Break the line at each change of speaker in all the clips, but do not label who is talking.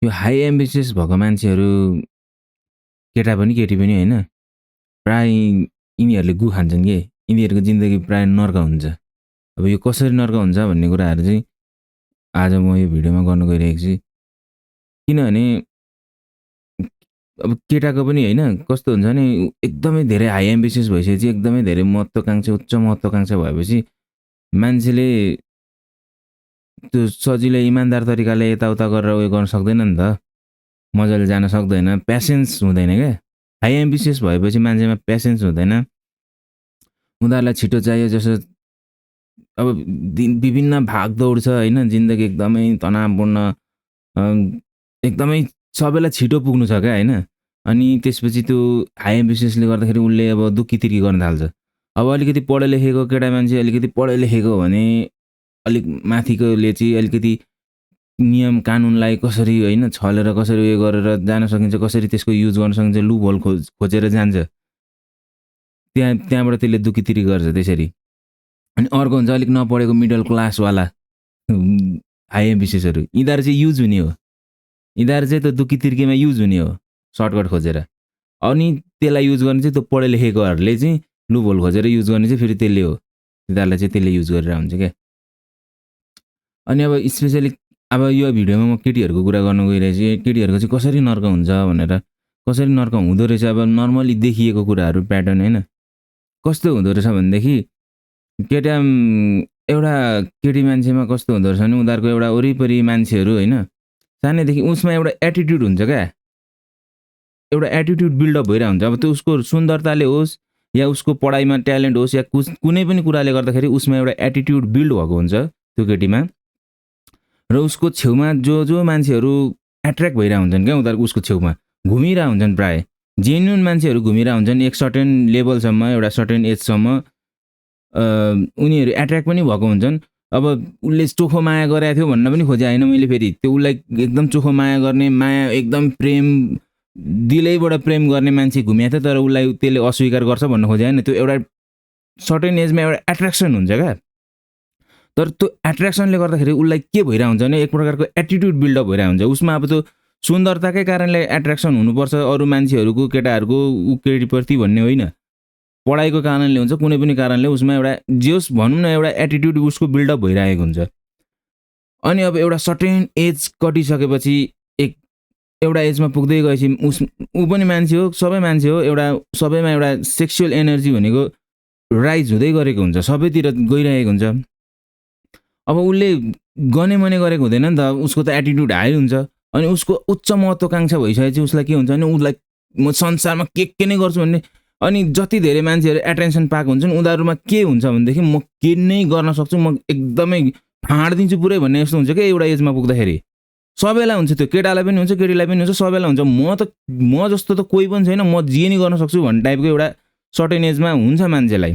यो high ambitious भएको मान्छेहरू केटा पनि केटी पनि होइन, प्राय यिनीहरूले गु खान्छन् के, यिनीहरूको जिन्दगी प्राय नर्क हुन्छ। अब यो कसरी नर्क हुन्छ भन्ने कुराहरू चाहिँ आज म यो भिडियोमा गर्न गइरहेको छु। किनभने अब केटाको पनि होइन कस्तो हुन्छ भने एकदमै धेरै हाई एम्बिसियस भइसकेपछि, एकदमै धेरै महत्त्वाकांक्षा, उच्च महत्त्वाकांक्षा भएपछि मान्छेले त्यो सजिलै इमान्दार तरिकाले यताउता गरेर उयो गर्न सक्दैन नि त, मजाले जान सक्दैन, प्यासेन्स हुँदैन क्या। हाई एम्बिसियस भएपछि मान्छेमा प्यासेन्स हुँदैन, उनीहरूलाई छिटो चाहियो। जस्तो अब विभिन्न भागदौड छ होइन, जिन्दगी एकदमै तनावपूर्ण, एकदमै सबैलाई छिटो पुग्नु छ क्या होइन। अनि त्यसपछि त्यो हाई एम्बिसियसले गर्दाखेरि उसले अब दुःखी तिर्की गर्न थाल्छ। अब अलिकति पढे लेखेको केटा मान्छे, अलिकति पढे लेखेको भने अलिक माथिकोले चाहिँ अलिकति नियम कानुनलाई कसरी होइन छलेर कसरी उयो गरेर जान सकिन्छ, कसरी त्यसको युज गर्न सकिन्छ, लुप होल खोजेर जान्छ, त्यहाँबाट त्यसले दुःखी तिर्की गर्छ त्यसरी। अनि अर्को हुन्छ अलिक नपढेको मिडल क्लासवाला हाई एम्बिसियसहरू, यिनीहरू चाहिँ युज हुने हो, यिनीहरू चाहिँ त्यो दुःखी तिर्कीमा युज हुने हो सर्टकट खोजेर। अनि त्यसलाई युज गर्ने चाहिँ त्यो पढे लेखेकोहरूले चाहिँ लुप होल खोजेर युज गर्ने चाहिँ फेरि त्यसले हो, यिनीहरूलाई चाहिँ त्यसले युज गरेर हुन्छ क्या। अनि अब स्पेसली अब यो भिडियोमा म केटीहरूको कुरा गर्न गइरहेछु, केटीहरूको चाहिँ कसरी नर्क हुन्छ भनेर, कसरी नर्क हुँदो रहेछ। अब नर्मली देखिएको कुराहरू प्याटर्न होइन, कस्तो हुँदो रहेछ भनेदेखि केटा एउटा केटी मान्छेमा कस्तो हुँदो रहेछ भने उनीहरूको एउटा वरिपरि मान्छेहरू होइन, सानैदेखि उसमा एउटा एटिट्युड हुन्छ क्या, एउटा एटिट्युड बिल्डअप भइरहेको हुन्छ। अब त्यो उसको सुन्दरताले होस् या उसको पढाइमा ट्यालेन्ट होस् या कुनै पनि कुराले गर्दाखेरि उसमा एउटा एटिट्युड बिल्ड भएको हुन्छ त्यो केटीमा। र उसको छेउमा जो मान्छेहरू एट्र्याक्ट भइरहेको हुन्छन् क्या, उनीहरूको उसको छेउमा घुमिरहेको हुन्छन्, प्राय जेन्युन मान्छेहरू घुमिरहेको हुन्छन् एक सर्टेन लेभलसम्म, एउटा सर्टेन एजसम्म उनीहरू एट्र्याक्ट पनि भएको हुन्छन्। अब उसले चोखो माया गरेको थियो भन्न पनि खोजे होइन मैले, फेरि त्यो उसलाई एकदम चोखो माया गर्ने, माया एकदम प्रेम दिलैबाट प्रेम गर्ने मान्छे घुमेको थियो, तर उसलाई त्यसले अस्वीकार गर्छ भन्न खोजे होइन। त्यो एउटा सर्टेन एजमा एउटा एट्र्याक्सन हुन्छ क्या, तर त्यो एट्र्याक्सनले गर्दाखेरि उसलाई के भइरहेको हुन्छ भने एक प्रकारको एटिट्युड बिल्डअप भइरहेको हुन्छ उसमा। अब त्यो सुन्दरताकै कारणले एट्र्याक्सन हुनुपर्छ अरू मान्छेहरूको, केटाहरूको केटीप्रति भन्ने होइन, पढाइको कारणले हुन्छ, कुनै पनि कारणले उसमा एउटा जोस् भनौँ न एउटा एटिट्युड उसको बिल्डअप भइरहेको हुन्छ। अनि अब एउटा सर्टेन एज कटिसकेपछि एउटा एजमा पुग्दै गएपछि ऊ पनि मान्छे हो, सबै मान्छे हो, एउटा सबैमा एउटा सेक्सुअल एनर्जी भनेको राइज हुँदै गरेको हुन्छ, सबैतिर गइरहेको हुन्छ। अब उसले गने मने गरेको हुँदैन नि त, उसको त एटिट्युड हाई हुन्छ। अनि उसको उच्च महत्त्वाकांक्षा भइसकेपछि उसलाई के हुन्छ भने उसलाई म संसारमा के नै गर्छु भन्ने। अनि जति धेरै मान्छेहरू एटेन्सन पाएको हुन्छन् उनीहरूमा के हुन्छ भनेदेखि म के नै गर्न सक्छु, म एकदमै फाँडिदिन्छु पुरै भन्ने जस्तो हुन्छ क्या एउटा एजमा पुग्दाखेरि। सबैलाई हुन्छ त्यो, केटालाई पनि हुन्छ, केटीलाई पनि हुन्छ, सबैलाई हुन्छ। म जस्तो त कोही पनि छैन, म जे नै गर्न सक्छु भन्ने टाइपको एउटा सर्टेन एजमा हुन्छ मान्छेलाई।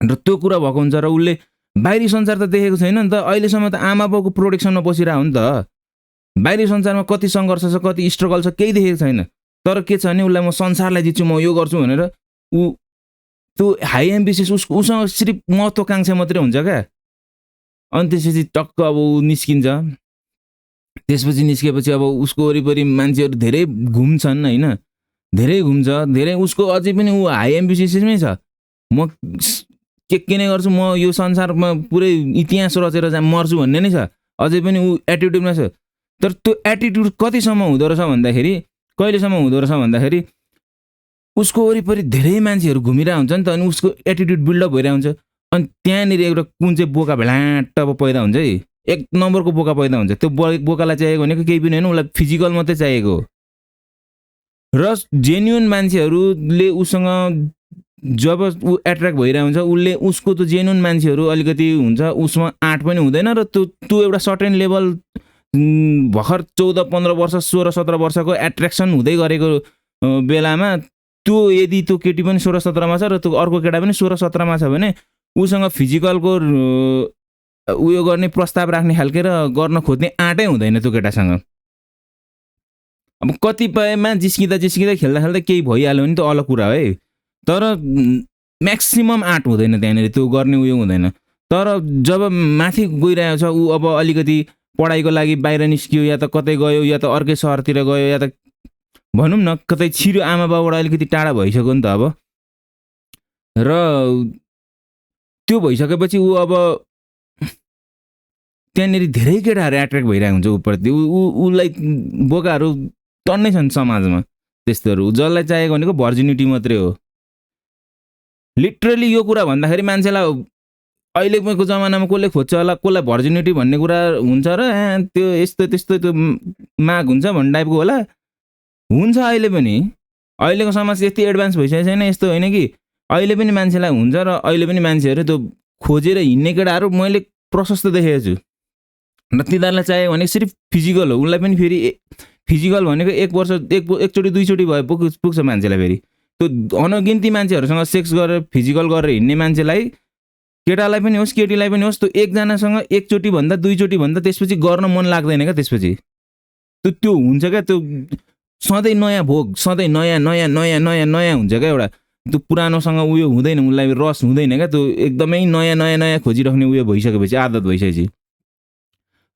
र त्यो कुरा भएको हुन्छ र उसले बाहिरी संसार त देखेको छैन नि त, अहिलेसम्म त आमा बाउको प्रोटेक्सनमा बसिरहेको हो नि त। बाहिरी संसारमा कति सङ्घर्ष छ, कति स्ट्रगल छ, केही देखेको छैन। तर के छ भने उसलाई म संसारलाई जित्छु, म यो गर्छु भनेर ऊ त्यो हाई एम्बिसियस उसँग सिर्फ महत्त्वाकांक्षा मात्रै हुन्छ क्या। अनि त्यसपछि टक्क अब ऊ निस्किन्छ। त्यसपछि निस्केपछि अब उसको वरिपरि मान्छेहरू धेरै घुम्छन् होइन, धेरै घुम्छ, धेरै उसको अझै पनि ऊ हाई एम्बिसियसमै छ। म के नै गर्छु, म यो संसारमा पुरै इतिहास रचेर मर्छु भन्ने नै छ, अझै पनि ऊ एटिट्युडमा छ। तर त्यो एटिट्युड कतिसम्म हुँदो रहेछ भन्दाखेरि, कहिलेसम्म हुँदो रहेछ भन्दाखेरि उसको वरिपरि धेरै मान्छेहरू घुमिरहेको हुन्छ नि त, अनि उसको एटिट्युड बिल्डअप भइरहेको हुन्छ। अनि त्यहाँनिर एउटा कुन चाहिँ बोका भ्याट अब पैदा हुन्छ है, एक नम्बरको बोका पैदा हुन्छ। त्यो बोकालाई चाहिएको भनेको केही पनि होइन, उसलाई फिजिकल मात्रै चाहिएको हो। र जेन्युन मान्छेहरूले उसँग जब ऊ एट्र्याक्ट भइरहेको हुन्छ, उसले उसको त जेन्युन मान्छेहरू अलिकति हुन्छ, उसमा आँट पनि हुँदैन। र त्यो एउटा सर्टेन लेभल भर्खर 14-15 वर्ष 16-17 वर्षको एट्र्याक्सन हुँदै गरेको बेलामा त्यो यदि त्यो केटी पनि 16-17मा छ र त्यो अर्को केटा पनि 16-17मा छ भने उसँग फिजिकलको उयो गर्ने प्रस्ताव राख्ने खालके र गर्न खोज्ने आँटै हुँदैन त्यो केटासँग। अब कतिपयमा जिस्किँदा खेल्दा केही भइहाल्यो भने त अलग कुरा है, तर म्याक्सिमम आँट हुँदैन त्यहाँनिर, त्यो गर्ने उयो हुँदैन। तर जब माथि गइरहेको छ ऊ, अब अलिकति पढाइको लागि बाहिर निस्कियो या त कतै गयो या त अर्कै सहरतिर गयो या त भनौँ न कतै छिरो आमा बाबुबाट अलिकति टाढा भइसक्यो नि त अब। र त्यो भइसकेपछि ऊ अब त्यहाँनिर धेरै केटाहरू एट्र्याक्ट भइरहेको हुन्छ ऊप्रति। उसलाई बोकाहरू टन्नै छन् समाजमा त्यस्तोहरू। जसलाई चाहिएको भनेको भर्जिनिटी मात्रै हो। लिटरली यो कुरा भन्दाखेरि मान्छेलाई अहिलेको जमानामा कसले खोज्छ होला, कसलाई भर्जिनिटी भन्ने कुरा हुन्छ र त्यो यस्तो त्यस्तो त्यो माग हुन्छ भन्ने टाइपको होला। हुन्छ अहिले पनि, अहिलेको समाज यति एडभान्स भइसकेको छैन, यस्तो होइन कि अहिले पनि मान्छेलाई हुन्छ र अहिले पनि मान्छेहरू त्यो खोजेर हिँड्ने केटाहरू मैले प्रशस्त देखेको छु। र तिनीहरूलाई चाहियो भने सिर्फ फिजिकल हो। उनलाई पनि फेरि फिजिकल भनेको एक वर्ष एकचोटि दुईचोटि भए पुग्छ मान्छेलाई। फेरि त्यो अनगिन्ती मान्छेहरूसँग सेक्स गरेर फिजिकल गरेर हिँड्ने मान्छेलाई, केटालाई पनि होस् केटीलाई पनि होस्, त्यो एकजनासँग एकचोटि भन्दा दुईचोटि भन्दा त्यसपछि गर्न मन लाग्दैन क्या। त्यसपछि त्यो हुन्छ क्या, त्यो सधैँ नयाँ भोग, सधैँ नयाँ नयाँ नयाँ नयाँ नयाँ हुन्छ क्या। एउटा त्यो पुरानोसँग उयो हुँदैन, उसलाई रस हुँदैन क्या। त्यो एकदमै नयाँ नयाँ नयाँ खोजिराख्ने उयो भइसकेपछि, आदत भइसकेपछि।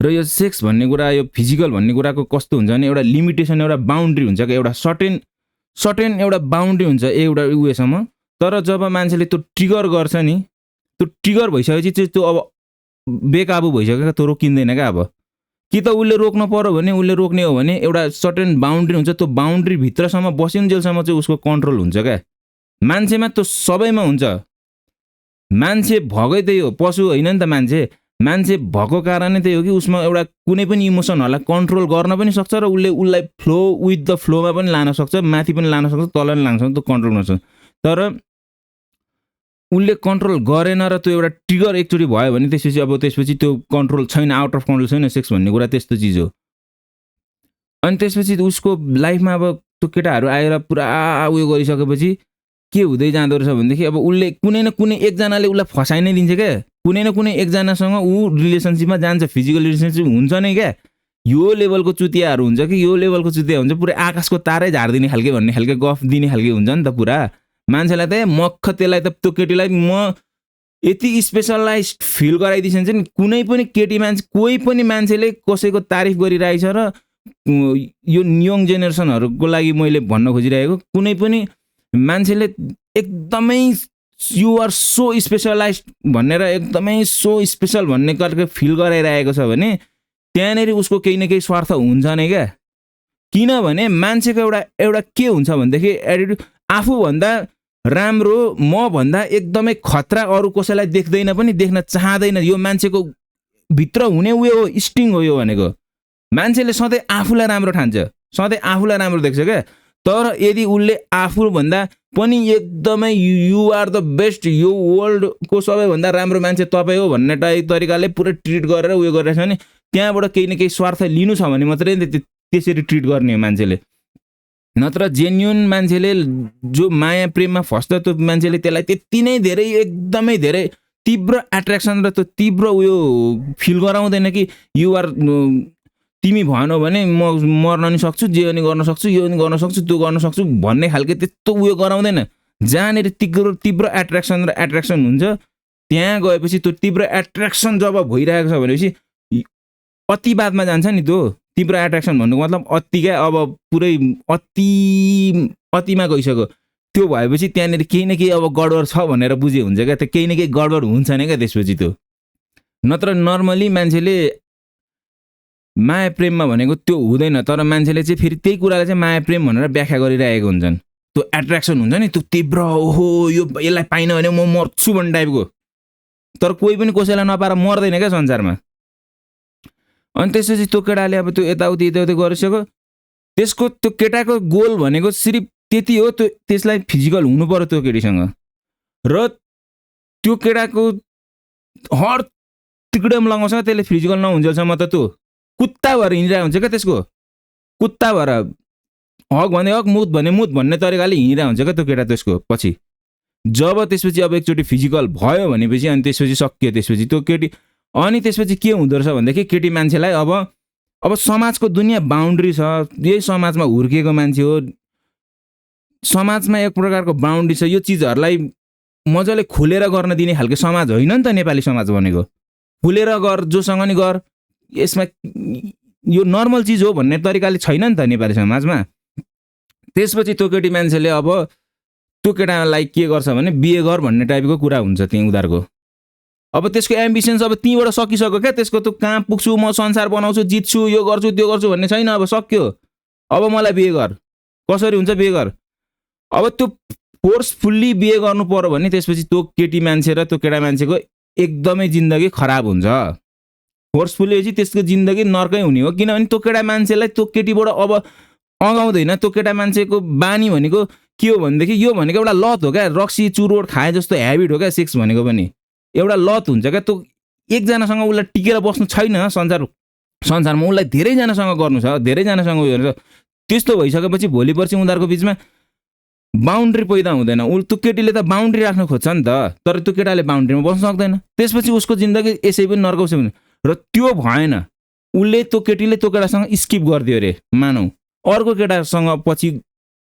र यो सेक्स भन्ने कुरा, यो फिजिकल भन्ने कुराको कस्तो हुन्छ भने एउटा लिमिटेसन, एउटा बााउन्ड्री हुन्छ क्या। एउटा सर्टेन एउटा बााउन्ड्री हुन्छ एउटा उयोसम्म। तर जब मान्छेले त्यो ट्रिगर गर्छ नि, त्यो ट्रिगर भइसकेपछि त्यो अब बेकाबु भइसक्यो क्या, त्यो रोकिँदैन क्या। अब कि त उसले रोक्न पर्यो भने उसले रोक्ने हो भने एउटा सर्टेन बााउन्ड्री हुन्छ। त्यो बााउन्ड्री भित्रसम्म बसिन्जेलसम्म चाहिँ उसको कन्ट्रोल हुन्छ क्या। मान्छेमा त्यो सबैमा हुन्छ। मान्छे भएकै त्यही हो, पशु होइन नि त मान्छे। मान्छे भएको कारणै त्यही हो कि उसमा एउटा कुनै पनि इमोसनहरूलाई कन्ट्रोल गर्न पनि सक्छ र उसलाई फ्लो विथ द फ्लोमा पनि लान सक्छ, माथि पनि लान सक्छ, तल पनि लान सक्छ, त्यो कन्ट्रोल गर्न सक्छ। तर उसले कन्ट्रोल गरेन र त्यो एउटा ट्रिगर एकचोटि भयो भने त्यसपछि त्यो कन्ट्रोल छैन, आउट अफ कन्ट्रोल छैन। सेक्स भन्ने कुरा त्यस्तो चिज हो। अनि त्यसपछि उसको लाइफमा अब त्यो केटाहरू आएर पुरा उयो गरिसकेपछि के हुँदै जाँदो रहेछ भनेदेखि अब उसले कुनै न कुनै एकजनाले उसलाई फसाइ नै दिन्छ क्या। कुनै न कुनै एकजनासँग ऊ रिलेसनसिपमा जान्छ, फिजिकल रिलेसनसिप हुन्छ नै क्या। यो लेभलको चुतियाहरू हुन्छ कि यो लेभलको चुतिया हुन्छ, पुरै आकाशको तारै झारिदिने खालके भन्ने खालके गफ दिने खालके हुन्छ नि त। पुरा मान्छेलाई त मक्ख त्यसलाई त त्यो केटीलाई म यति स्पेसलाइज फिल गराइदिन्छ नि। कुनै पनि केटी मान्छे, कोही पनि मान्छेले कसैको तारिफ गरिरहेछ र यो यङ जेनेरेसनहरूको लागि मैले भन्न खोजिरहेको, कुनै पनि मान्छेले एकदमै यु आर सो स्पेसलाइज भनेर एकदमै सो स्पेसल भन्ने करके फिल गराइरहेको छ भने त्यहाँनिर उसको केही न केही स्वार्थ हुन्छ नै क्या। किनभने मान्छेको एउटा के हुन्छ भनेदेखि एटिट्युड, आफूभन्दा राम्रो, म भन्दा एकदमै खतरा अरू कसैलाई देख्दैन पनि, देख्न चाहँदैन। यो मान्छेको भित्र हुने उयो हो, स्टिङ हो यो भनेको। मान्छेले सधैँ आफूलाई राम्रो ठान्छ, सधैँ आफूलाई राम्रो देख्छ क्या। तर यदि उसले आफूभन्दा पनि एकदमै यु आर द बेस्ट, यो वर्ल्डको सबैभन्दा राम्रो मान्छे तपाईँ हो भन्ने तरिकाले पुरै ट्रिट गरेर उयो गरिरहेछ भने त्यहाँबाट केही न केही स्वार्थ लिनु छ भने मात्रै त्यसरी ट्रिट गर्ने हो मान्छेले। नत्र जेन्युन मान्छेले जो माया प्रेममा फस्छ त्यो मान्छेले त्यसलाई त्यति नै धेरै एकदमै धेरै तीव्र एट्र्याक्सन र त्यो तीव्र उयो फिल गराउँदैन कि यु आर, तिमी भएनौ भने म मर्न नि सक्छु, जे पनि गर्न सक्छु, यो पनि गर्न सक्छु, त्यो गर्न सक्छु भन्ने खालके त्यस्तो उयो गराउँदैन। जहाँनिर तीव्र एट्र्याक्सन र एट्र्याक्सन हुन्छ त्यहाँ गएपछि त्यो तीव्र एट्र्याक्सन जब भइरहेको छ भनेपछि अतिवादमा जान्छ नि। त्यो तीव्र एट्र्याक्सन भन्नुको मतलब अति क्या। अब पुरै अतिमा गइसक्यो। त्यो भएपछि त्यहाँनिर केही न केही अब गडबड छ भनेर बुझे हुन्छ क्या। त्यो केही न केही गडबड हुन्छ नै क्या त्यसपछि त्यो। नत्र नर्मली मान्छेले माया प्रेममा भनेको त्यो हुँदैन। तर मान्छेले चाहिँ फेरि त्यही कुरालाई चाहिँ माया प्रेम भनेर व्याख्या गरिरहेको हुन्छन्। त्यो एट्र्याक्सन हुन्छ नि, त्यो तीव्र, ओहो यसलाई पाइन भने म मर्छु भन्ने टाइपको। तर कोही पनि कसैलाई नपाएर मर्दैन क्या संसारमा। अनि त्यसपछि त्यो केटाले अब त्यो यताउति गरिसक्यो। त्यसको त्यो केटाको गोल भनेको सिर्फ त्यति हो, त्यसलाई फिजिकल हुनु पर्यो त्यो केटीसँग। र त्यो केटाको हर तिकडम लगाउँछ त्यसले फिजिकल नहुन्जेलसम्म त त्यो कुत्ता भएर हिँडिरहेको हुन्छ क्या। त्यसको कुत्ता भएर हक भने हक, मुत भने मुत भन्ने तरिकाले हिँडिरहेको हुन्छ क्या त्यो केटा। त्यसको पछि जब त्यसपछि अब एकचोटि फिजिकल भयो भनेपछि अनि त्यसपछि सकियो। त्यसपछि त्यो केटी, अनि त्यसपछि के हुँदो रहेछ भनेदेखि केटी मान्छेलाई अब समाजको दुनियाँ बााउन्ड्री छ। यही समाजमा हुर्किएको मान्छे हो, समाजमा एक प्रकारको बााउन्ड्री छ। यो चिजहरूलाई मजाले खुलेर गर्न दिने खालको समाज होइन नि त नेपाली समाज भनेको। खुलेर गर, जोसँग नि गर, यसमा यो नर्मल चिज हो भन्ने तरिकाले छैन नि त नेपाली समाजमा। त्यसपछि त्यो केटी मान्छेले अब त्यो केटालाई के गर्छ भने बिहे गर भन्ने टाइपको कुरा हुन्छ त्यही उनीहरूको। अब त्यसको एम्बिसन्स अब त्यहीँबाट सकिसक्यो क्या। त्यसको त कहाँ पुग्छु म, संसार बनाउँछु, जित्छु, यो गर्छु त्यो गर्छु भन्ने छैन। अब सक्यो, अब मलाई बिहे गर, कसरी हुन्छ बिहे गर। अब त्यो फोर्सफुल्ली बिहे गर्नु पर्यो भने त्यसपछि त्यो केटी मान्छे र त्यो केटा मान्छेको एकदमै जिन्दगी खराब हुन्छ। फोर्सफुल्ली चाहिँ त्यसको जिन्दगी नर्कै हुने हो। किनभने त्यो केटा मान्छेलाई त्यो केटीबाट अब अगाउँदैन। त्यो केटा मान्छेको बानी भनेको के हो भनेदेखि यो भनेको एउटा लत हो क्या। रक्सी चुरोट खाए जस्तो हेबिट हो क्या सेक्स भनेको पनि एउटा लत हुन्छ क्या। त्यो एकजनासँग उसलाई टिकेर बस्नु छैन संसारमा, उसलाई धेरैजनासँग गर्नु छ, धेरैजनासँग उयो हुन्छ। त्यस्तो भइसकेपछि भोलि पर्सि उनीहरूको बिचमा बााउन्ड्री पैदा हुँदैन। त्यो केटीले त बााउन्ड्री राख्न खोज्छ नि त, तर त्यो केटाले बााउन्ड्रीमा बस्न सक्दैन। त्यसपछि उसको जिन्दगी यसै पनि नर्काउँछ भने, र त्यो भएन। उसले त्यो केटीले त्यो केटासँग स्किप गरिदियो अरे, मानौ अर्को केटासँग पछि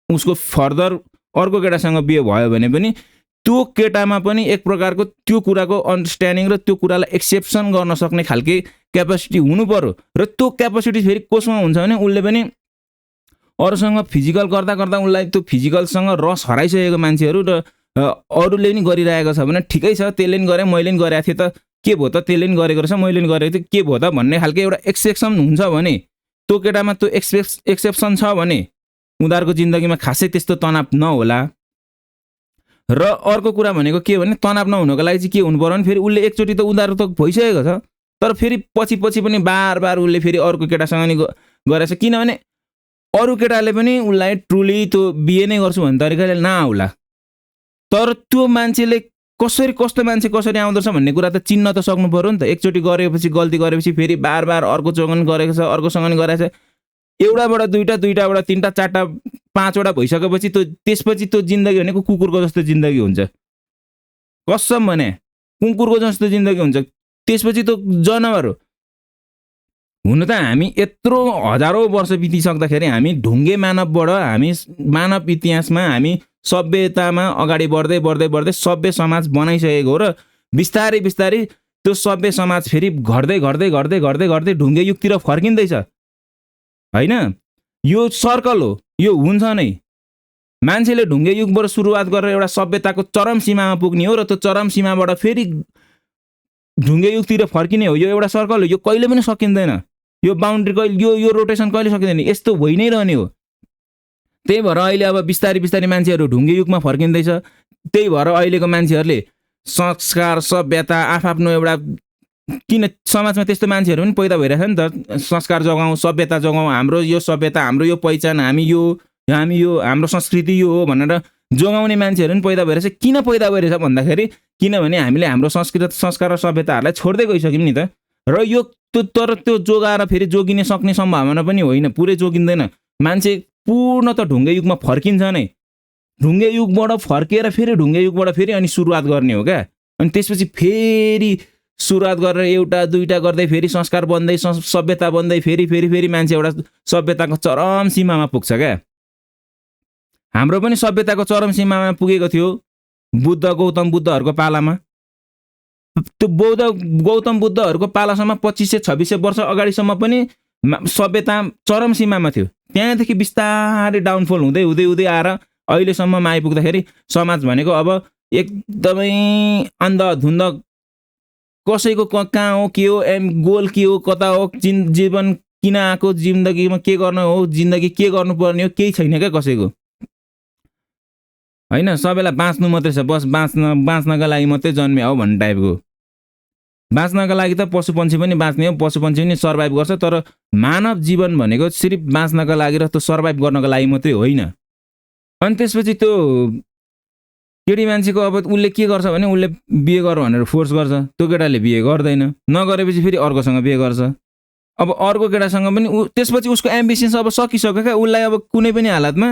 उसको फर्दर अर्को केटासँग बिहे भयो भने पनि त्यो केटामा पनि एक प्रकारको त्यो कुराको अन्डरस्ट्यान्डिङ र त्यो कुरालाई एक्सेप्सन गर्न सक्ने खालके क्यापासिटी हुनु पर्यो। र त्यो क्यापासिटी फेरि कसमा हुन्छ भने उसले पनि अरूसँग फिजिकल गर्दा गर्दा उसलाई त्यो फिजिकलसँग रस हराइसकेको मान्छेहरू र अरूले पनि गरिरहेको छ भने ठिकै छ, त्यसले पनि गरेँ मैले पनि गरेको थिएँ त के भयो त, त्यसले पनि गरेको रहेछ मैले पनि गरेको थिएँ के भयो त भन्ने खालको एउटा एक्सेप्सन हुन्छ भने, त्यो केटामा त्यो एक्सेप्सन छ भने उनीहरूको जिन्दगीमा खासै त्यस्तो तनाव नहोला। र अर्को कुरा भनेको के भने तनाव नहुनको लागि चाहिँ के हुनु पर्यो भने फेरि उसले एकचोटि त उनीहरू त भइसकेको छ, तर फेरि पछि पनि बार उसले फेरि अर्को केटासँग नि गरेछ। किनभने अरू केटाले पनि उसलाई ट्रुली त्यो बिहे नै गर्छु भन्ने तरिकाले नआउला, तर त्यो मान्छेले कस्तो मान्छे कसरी आउँदो रहेछ भन्ने कुरा त चिन्न त सक्नु पर्यो नि त। एकचोटि गरेपछि गल्ती गरेपछि फेरि बार अर्कोसँग नि गरेको छ, अर्कोसँग नि गरेको छ, एउटाबाट दुईटा, दुईटाबाट तिनटा, चारटा, पाँचवटा भइसकेपछि त्यसपछि त्यो जिन्दगी भनेको कुकुरको जस्तो जिन्दगी हुन्छ। कसम भने कुकुरको जस्तो जिन्दगी हुन्छ। त्यसपछि त्यो जनावर हो। हुन त हामी यत्रो हजारौँ वर्ष बितिसक्दाखेरि हामी ढुङ्गे मानवबाट हामी मानव इतिहासमा हामी सभ्यतामा अगाडि बढ्दै सभ्य समाज बनाइसकेको हो। र बिस्तारै त्यो सभ्य समाज फेरि घट्दै ढुङ्गे युगतिर फर्किँदैछ होइन। यो सर्कल हो, यो हुन्छ नै। मान्छेले ढुङ्गे युगबाट सुरुवात गरेर एउटा सभ्यताको चरम सीमामा पुग्ने हो र त्यो चरम सीमाबाट फेरि ढुङ्गे युगतिर फर्किने हो। यो एउटा सर्कल हो, यो कहिले पनि सकिँदैन। यो बााउन्ड्री कहिले यो रोटेसन कहिले सकिँदैन, यस्तो भइ नै रहने हो। त्यही भएर अहिले अब बिस्तारै मान्छेहरू ढुङ्गे युगमा फर्किँदैछ। त्यही भएर अहिलेको मान्छेहरूले संस्कार सभ्यता आफ्नो एउटा, किन समाजमा त्यस्तो मान्छेहरू पनि पैदा भइरहेछ नि त, संस्कार जगाउँ सभ्यता जगाउँ, हाम्रो यो सभ्यता, हाम्रो यो पहिचान, हामी यो हाम्रो संस्कृति यो हो भनेर जोगाउने मान्छेहरू पनि पैदा भइरहेछ। किन पैदा भइरहेछ भन्दाखेरि किनभने हामीले हाम्रो संस्कार र सभ्यताहरूलाई छोड्दै गइसक्यौँ नि त। र यो तर त्यो जोगाएर फेरि जोगिने सक्ने सम्भावना पनि होइन, पुरै जोगिँदैन। मान्छे पूर्ण त ढुङ्गे युगमा फर्किन्छ नै, ढुङ्गे युगबाट फर्केर फेरि ढुङ्गे युगबाट फेरि अनि सुरुवात गर्ने हो क्या। अनि त्यसपछि फेरि सुरुवात गरेर एउटा दुईटा गर्दै फेरि संस्कार बन्दै सभ्यता बन्दै फेरि मान्छे एउटा सभ्यताको चरम सीमामा पुग्छ क्या। हाम्रो पनि सभ्यताको चरम सीमामा पुगेको थियो गौतम बुद्धहरूको पालामा। त्यो गौतम बुद्धहरूको पालासम्म 2500-2600 वर्ष अगाडिसम्म पनि सभ्यता चरम सीमामा थियो। त्यहाँदेखि बिस्तारै डाउनफल हुँदै आएर अहिलेसम्ममा आइपुग्दाखेरि समाज भनेको अब एकदमै अन्धधुन्ध, कसैको कहाँ हो के हो गोल के हो कता हो, जीवन किन आएको, जिन्दगीमा के गर्नु हो, जिन्दगी के गर्नुपर्ने हो, केही छैन क्या कसैको होइन। सबैलाई बाँच्नु मात्रै छ, बस बाँच्नका लागि मात्रै जन्मे हो भन्ने टाइपको। बाँच्नका लागि त पशुपन्छी पनि बाँच्ने हो, पशुपन्छी पनि सर्भाइभ गर्छ, तर मानव जीवन भनेको सिर्फ बाँच्नका लागि र त्यो सर्भाइभ गर्नका लागि मात्रै होइन। अनि त्यसपछि त्यो केटी मान्छेको अब उसले के गर्छ भने उसले बिहे गर भनेर फोर्स गर्छ, त्यो केटाले बिहे गर्दैन, नगरेपछि फेरि अर्कोसँग बिहे गर्छ। अब अर्को केटासँग पनि त्यसपछि उसको एम्बिसन्स अब सकिसक्यो क्या। उसलाई अब कुनै पनि हालतमा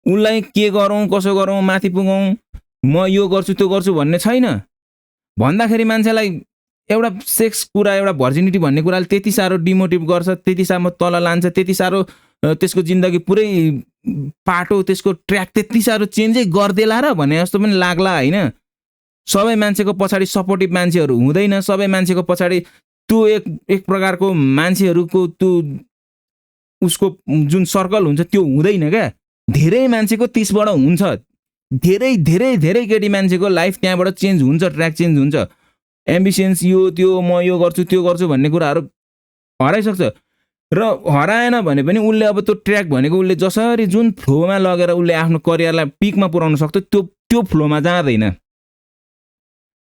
उसलाई के गरौँ कसो गरौँ माथि पुगौँ, म यो गर्छु त्यो गर्छु भन्ने छैन। भन्दाखेरि मान्छेलाई एउटा सेक्स कुरा, एउटा भर्जिनिटी भन्ने कुराले त्यति साह्रो डिमोटिभ गर्छ, त्यति साह्रो तल लान्छ, त्यति साह्रो त्यसको जिन्दगी पुरै पाटो, त्यसको ट्र्याक त्यति साह्रो चेन्जै गरिदेला र भने जस्तो पनि लाग्ला होइन। सबै मान्छेको पछाडि सपोर्टिभ मान्छेहरू हुँदैन, सबै मान्छेको पछाडि त्यो एक प्रकारको मान्छेहरूको त्यो उसको जुन सर्कल हुन्छ त्यो हुँदैन क्या। धेरै मान्छेको 30 बाट हुन्छ, धेरै धेरै धेरै केटी मान्छेको लाइफ त्यहाँबाट चेन्ज हुन्छ, ट्र्याक चेन्ज हुन्छ। एम्बिसन्स यो त्यो म यो गर्छु त्यो गर्छु भन्ने कुराहरू हराइसक्छ। र हराएन भने पनि उसले अब त्यो ट्र्याक भनेको उसले जसरी जुन फ्लोमा लगेर उसले आफ्नो करियरलाई पिकमा पुर्याउन सक्छ त्यो फ्लोमा जाँदैन।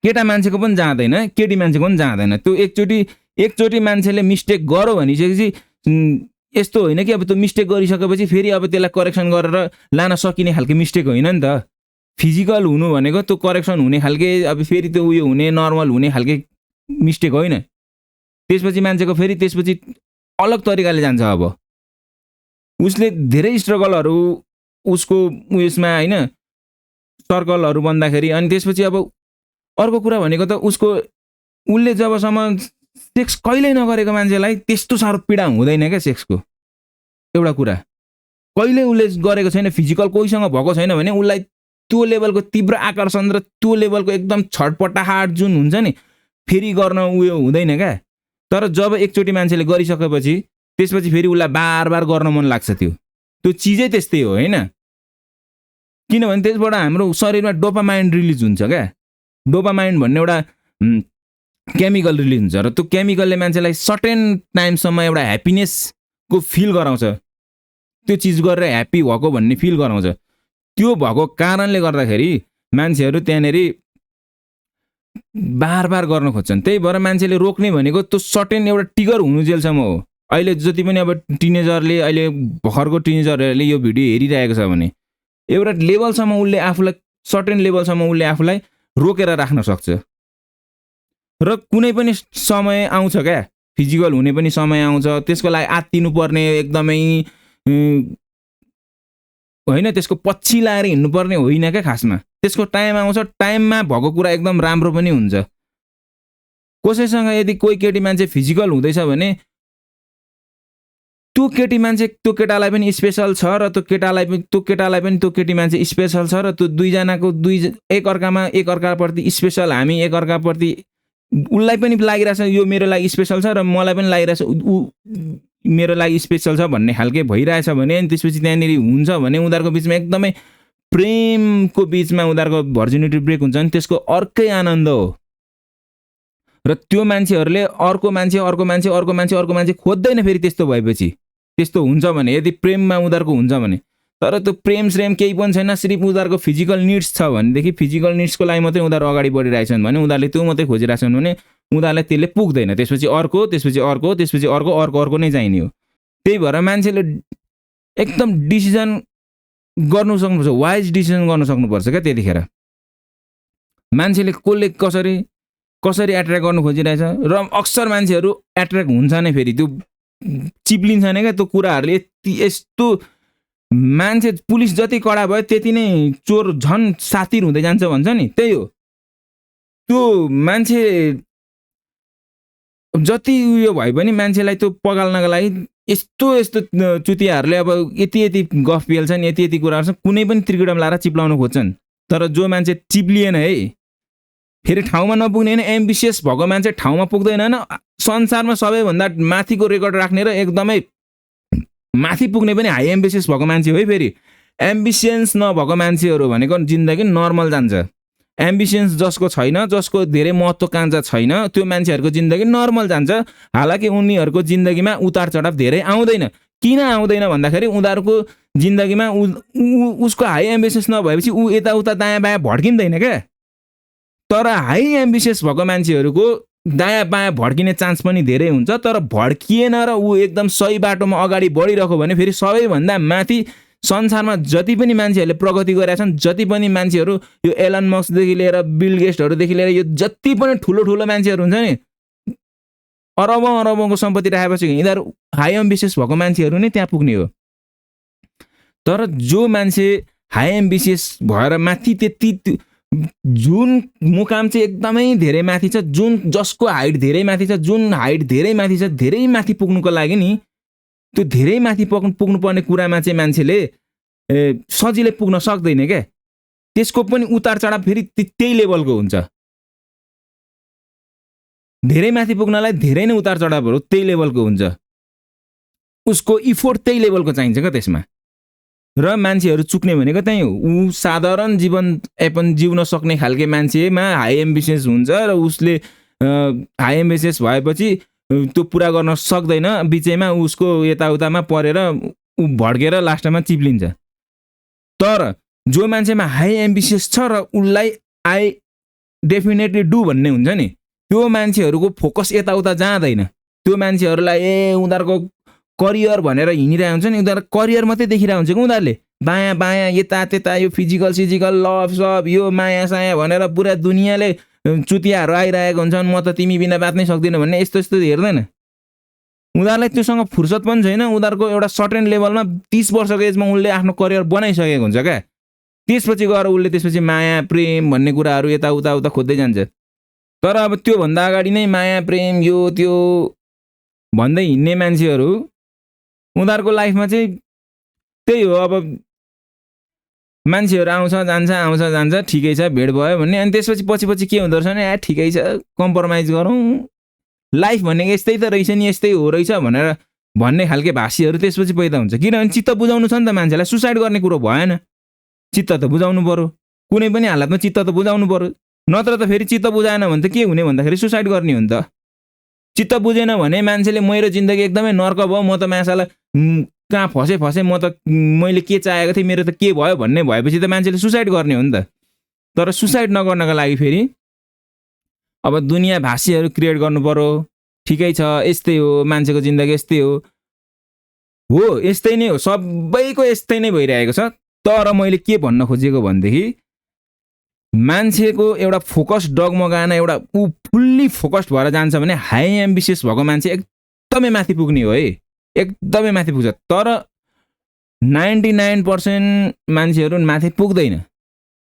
केटा मान्छेको पनि जाँदैन, केटी मान्छेको पनि जाँदैन। त्यो एकचोटि मान्छेले मिस्टेक गर्यो भनिसकेपछि यस्तो होइन कि अब त्यो मिस्टेक गरिसकेपछि फेरि अब त्यसलाई करेक्सन गरेर लान सकिने खालको मिस्टेक होइन नि त। फिजिकल हुनु भनेको त्यो करेक्सन हुने खालके, अब फेरि त्यो उयो हुने नर्मल हुने खालके मिस्टेक होइन। त्यसपछि मान्छेको फेरि त्यसपछि अलग तरिकाले जान्छ। अब उसले धेरै स्ट्रगलहरू उसको उयसमा होइन सर्कलहरू बन्दाखेरि, अनि त्यसपछि अब अर्को कुरा भनेको त उसले जबसम्म सेक्स कहिल्यै नगरेको मान्छेलाई त्यस्तो साह्रो पीडा हुँदैन क्या सेक्सको। एउटा कुरा कहिले उसले गरेको छैन, फिजिकल कोहीसँग भएको छैन भने उसलाई त्यो लेभलको तीव्र आकर्षण र त्यो लेभलको एकदम छटपटाहट जुन हुन्छ नि फेरि गर्न उयो हुँदैन क्या। तर जब एकचोटि मान्छेले गरिसकेपछि त्यसपछि फेरि उसलाई बार बार गर्न मन लाग्छ। त्यो चिजै त्यस्तै हो होइन। किनभने त्यसबाट हाम्रो शरीरमा डोपामाइन रिलिज हुन्छ क्या। डोपामाइन भन्ने एउटा केमिकल रिलिज हुन्छ र त्यो केमिकलले मान्छेलाई सर्टेन टाइमसम्म एउटा ह्याप्पिनेसको फिल गराउँछ। त्यो चिज गरेर ह्याप्पी भएको भन्ने फिल गराउँछ। त्यो भएको कारणले गर्दाखेरि मान्छेहरू त्यहाँनिर बार बार गर्न खोज्छन्। त्यही भएर मान्छेले रोक्ने भनेको त्यो सर्टेन एउटा टिगर हुनु जेलसम्म हो। अहिले जति पनि अब टिनेजरले, अहिले भर्खरको टिनेजरहरूले यो भिडियो हेरिरहेको छ भने एउटा लेभलसम्म उसले आफूलाई, सर्टेन लेभलसम्म उसले आफूलाई रोकेर राख्न सक्छ। र कुनै पनि समय आउँछ क्या, फिजिकल हुने पनि समय आउँछ, त्यसको लागि आत्तिनु पर्ने एकदमै होइन, त्यसको पछि लाएर हिँड्नुपर्ने होइन क्या खासमा। त्यसको टाइम आउँछ, टाइममा भएको कुरा एकदम राम्रो पनि हुन्छ। कसैसँग यदि कोही केटी मान्छे फिजिकल हुँदैछ भने त्यो केटी मान्छे त्यो केटालाई पनि स्पेसल छ र त्यो केटालाई पनि त्यो केटी मान्छे स्पेसल छ र त्यो दुईजनाको एकअर्काप्रति स्पेसल, हामी एकअर्काप्रति उसलाई पनि लागिरहेछ यो मेरो लागि स्पेसल छ र मलाई पनि लागिरहेछ ऊ मेरो लागि स्पेसल छ भन्ने खालके भइरहेछ भने, अनि त्यसपछि त्यहाँनिर हुन्छ भने उनीहरूको बिचमा एकदमै प्रेमको बिचमा उनीहरूको भर्जिनिटी ब्रेक हुन्छ नि, त्यसको अर्कै आनन्द हो। र त्यो मान्छेहरूले अर्को मान्छे खोज्दैन फेरि। त्यस्तो भएपछि त्यस्तो हुन्छ भने, यदि प्रेममा उनीहरूको हुन्छ भने। तर त्यो प्रेम केही पनि छैन, सिर्फ उनीहरूको फिजिकल निड्स छ भनेदेखि फिजिकल निड्सको लागि मात्रै उनीहरू अगाडि बढिरहेछन् भने, उनीहरूले त्यो मात्रै खोजिरहेछन् भने उनीहरूलाई त्यसले पुग्दैन। त्यसपछि अर्को नै चाहिने हो। त्यही भएर मान्छेले एकदम डिसिजन गर्नु सक्नुपर्छ, वाइज डिसिजन गर्न सक्नुपर्छ क्या। त्यतिखेर मान्छेले कसले कसरी एट्र्याक्ट गर्नु खोजिरहेछ, र अक्सर मान्छेहरू एट्र्याक्ट हुन्छ नै, फेरि त्यो चिप्लिन्छ नै क्या त्यो कुराहरूले। यस्तो मान्छे पुलिस जति कडा भयो त्यति नै चोर झन् सातिर हुँदै जान्छ भन्छ नि, त्यही हो। त्यो मान्छे जति उयो भए पनि मान्छेलाई त्यो पगाल्नका लागि यस्तो चुतियाहरूले अब यति गफ पेल्छन्, यति कुराहरू छन्, कुनै पनि त्रिकुटम लाएर चिप्लाउन खोज्छन्। तर जो मान्छे चिप्लिएन है, फेरि ठाउँमा नपुग्ने होइन, एम्बिसियस भएको मान्छे ठाउँमा पुग्दैन होइन। संसारमा सबैभन्दा माथिको रेकर्ड राख्ने र एकदमै माथि पुग्ने पनि हाई एम्बिसियस भएको मान्छे हो है। फेरि एम्बिसियन्स नभएको मान्छेहरू भनेको जिन्दगी नर्मल जान्छ। एम्बिसियन्स जसको छैन, जसको धेरै महत्त्वाकांक्षा छैन, त्यो मान्छेहरूको जिन्दगी नर्मल जान्छ। हालाकि उनीहरूको जिन्दगीमा उतार चढाव धेरै आउँदैन। किन आउँदैन भन्दाखेरि उनीहरूको जिन्दगीमा उसको हाई एम्बिसियस नभएपछि ऊ यताउता दायाँ बायाँ भड्किँदैन क्या। तर हाई एम्बिसियस भएको मान्छेहरूको दायाँ बायाँ भड्किने चान्स पनि धेरै हुन्छ। तर भड्किएन र ऊ एकदम सही बाटोमा अगाडि बढिरहेको भने फेरि सबैभन्दा माथि संसारमा जति पनि मान्छेहरूले प्रगति गरेका छन्, जति पनि मान्छेहरू यो एलन मस्कदेखि लिएर बिल गेट्सहरूदेखि लिएर यो जति पनि ठुलो मान्छेहरू हुन्छ नि, अरबौँको सम्पत्ति राखेपछि यिनीहरू हाई एम्बिसियस भएको मान्छेहरू नै त्यहाँ पुग्ने हो। तर जो मान्छे हाई एम्बिसियस भएर माथि त्यति जुन मुकाम चाहिँ एकदमै धेरै माथि छ, जसको हाइट धेरै माथि छ, धेरै माथि पुग्नुको लागि नि त्यो धेरै माथि पुग्नुपर्ने कुरामा चाहिँ मान्छेले सजिलै पुग्न सक्दैन क्या। त्यसको पनि उतार चढाव फेरि त्यही लेभलको हुन्छ। धेरै माथि पुग्नलाई धेरै नै उतार चढावहरू त्यही लेभलको हुन्छ, उसको इफोर्ट त्यही लेभलको चाहिन्छ क्या त्यसमा। र मान्छेहरू चुक्ने भनेको त्यही हो, ऊ साधारण जीवनयापन जिउन सक्ने खालके मान्छेमा हाई एम्बिसियस हुन्छ र उसले हाई एम्बिसियस भएपछि त्यो पुरा गर्न सक्दैन, बिचैमा उसको यताउतामा परेर ऊ भड्केर लास्टमा चिप्लिन्छ। तर जो मान्छेमा हाई एम्बिसियस छ र उसलाई आई डेफिनेटली डु भन्ने हुन्छ नि, त्यो मान्छेहरूको फोकस यताउता जाँदैन। त्यो मान्छेहरूलाई उनीहरूको करियर भनेर हिँडिरहेको हुन्छ नि, उनीहरू करियर मात्रै देखिरहेको हुन्छ कि उनीहरूले बायाँ बायाँ यता त्यता यो फिजिकल सिजिकल लभ सब यो माया साया भनेर पुरा दुनियाँले चुतियाहरू आइरहेको हुन्छन्, म त तिमी बिना बाँच्नै सक्दिनँ भन्ने यस्तो यस्तो हेर्दैन। उनीहरूलाई त्योसँग फुर्सद पनि छैन। उनीहरूको एउटा सर्टेन लेभलमा 30 वर्षको एजमा उसले आफ्नो करियर बनाइसकेको हुन्छ क्या, त्यसपछि गएर उसले त्यसपछि माया प्रेम भन्ने कुराहरू यताउता उता खोज्दै जान्छ। तर अब त्योभन्दा अगाडि नै माया प्रेम यो त्यो भन्दै हिँड्ने मान्छेहरू उनीहरूको लाइफमा चाहिँ त्यही हो, अब मान्छेहरू आउँछ जान्छ ठिकै छ भेट भयो भन्ने, अनि त्यसपछि पछि के हुँदो रहेछ भने ठिकै छ कम्प्रोमाइज गरौँ, लाइफ भनेको यस्तै त रहेछ नि, यस्तै हो रहेछ भनेर भन्ने खालके भाषीहरू त्यसपछि पैदा हुन्छ। किनभने चित्त बुझाउनु छ नि त मान्छेलाई, सुसाइड गर्ने कुरो भएन, चित्त त बुझाउनु पर्यो, कुनै पनि हालतमा चित्त त बुझाउनु पर्यो, नत्र त फेरि चित्त बुझाएन भने त के हुने भन्दाखेरि सुसाइड गर्ने हो नि त। चित्त बुझेन भने मान्छेले मेरो जिन्दगी एकदमै नर्क भयो, म त माछालाई कहाँ फसेँ म त मैले के चाहेको थिएँ मेरो त के भयो भन्ने भएपछि त मान्छेले सुसाइड गर्ने हो नि त। तर सुसाइड नगर्नको लागि फेरि अब दुनियाँ भाषीहरू क्रिएट गर्नु पर्यो, ठिकै छ यस्तै हो मान्छेको जिन्दगी यस्तै हो यस्तै नै हो, सबैको यस्तै नै भइरहेको छ। तर मैले के भन्न खोजेको भनेदेखि मान्छेको एउटा फोकस डगमगाएन, एउटा ऊ फुल्ली फोकस्ड भएर जान्छ भने हाई एम्बिसियस भएको मान्छे एकदमै माथि पुग्ने हो है, एकदमै माथि पुग्छ। तर 99% मान्छेहरू माथि पुग्दैन,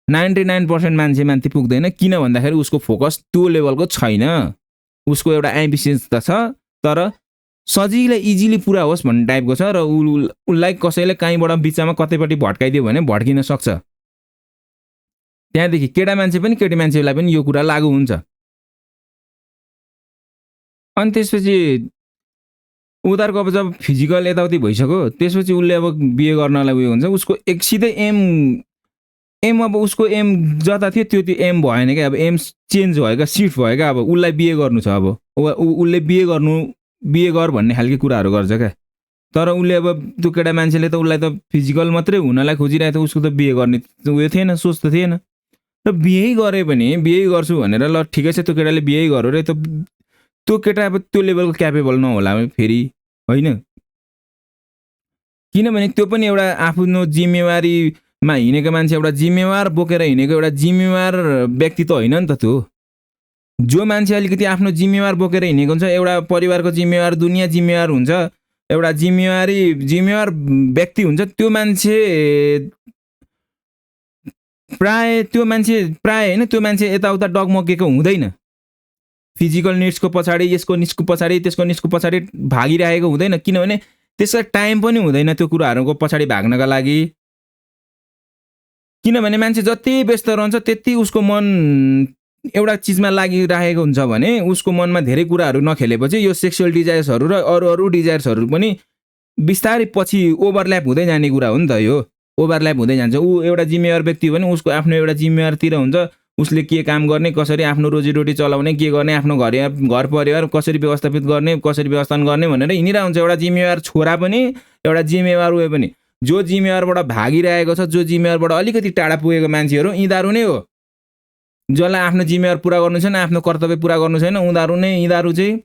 99% मान्छे माथि पुग्दैन। किन भन्दाखेरि उसको फोकस त्यो लेभलको छैन, उसको एउटा एम्बिसियस त छ तर सजिलै इजिली पुरा होस् भन्ने टाइपको छ र उसलाई कसैले कहीँबाट बिचमा कतैपट्टि भट्काइदियो भने भड्किन सक्छ। त्यहाँदेखि केटा मान्छे पनि केटी मान्छेलाई पनि यो कुरा लागु हुन्छ। अनि त्यसपछि उनीहरूको अब जब फिजिकल यताउति भइसक्यो त्यसपछि उसले अब बिहे गर्नलाई उयो हुन्छ, उसको एक सिधै एम अब उसको एम जता थियो त्यो एम भएन क्या, अब एम चेन्ज भयो क्या, सिफ्ट भयो क्या। अब उसलाई बिहे गर्नु छ, अब उसले बिहे गर भन्ने खालको कुराहरू गर्छ क्या। तर उसले अब त्यो केटा मान्छेले त उसलाई त फिजिकल मात्रै हुनलाई खोजिरहेको थियो, उसको त बिहे गर्ने उयो थिएन, सोच त थिएन। र बिहे गरे पनि बिहे गर्छु भनेर ल ठिकै छ, त्यो केटाले बिहे गर्यो रे, त्यो केटा अब त्यो लेभलको क्यापेबल नहोला फेरि होइन, किनभने त्यो पनि एउटा आफ्नो जिम्मेवारीमा हिँडेको मान्छे, एउटा जिम्मेवार बोकेर हिँडेको एउटा जिम्मेवार व्यक्ति त होइन नि त। त्यो जो मान्छे अलिकति आफ्नो जिम्मेवार बोकेर हिँडेको हुन्छ, एउटा परिवारको जिम्मेवार, दुनियाँ जिम्मेवार हुन्छ, एउटा जिम्मेवार व्यक्ति हुन्छ, त्यो मान्छे प्राय होइन, त्यो मान्छे यताउता डगमगेको हुँदैन। फिजिकल निड्सको पछाडि यसको निड्सको पछाडि त्यसको निड्सको पछाडि भागिरहेको हुँदैन, किनभने त्यसको टाइम पनि हुँदैन त्यो कुराहरूको पछाडि भाग्नका लागि। किनभने मान्छे जति व्यस्त रहन्छ त्यति उसको मन एउटा चिजमा लागिरहेको हुन्छ भने उसको मनमा धेरै कुराहरू नखेलेपछि यो सेक्सुअल डिजायर्सहरू र अरू डिजायर्सहरू पनि बिस्तारै पछि ओभरल्याप हुँदै जाने कुरा हो नि त। यो ओभरल्याप हुँदै जान्छ। ऊ एउटा जिम्मेवार व्यक्ति हो भने उसको आफ्नो एउटा जिम्मेवारतिर हुन्छ, उसले के काम गर्ने, कसरी आफ्नो रोजीरोटी चलाउने, के गर्ने, आफ्नो घर परिवार कसरी व्यवस्थापित गर्ने, कसरी व्यवस्थापन गर्ने भनेर हिँडिरहेको हुन्छ। एउटा जिम्मेवार छोरा पनि एउटा जिम्मेवार उयो पनि। जो जिम्मेवारबाट भागिरहेको छ, जो जिम्मेवारबाट अलिकति टाढा पुगेको मान्छेहरू यिनीहरू नै हो। जसलाई आफ्नो जिम्मेवार पुरा गर्नु छैन, आफ्नो कर्तव्य पुरा गर्नु छैन, यिनीहरू चाहिँ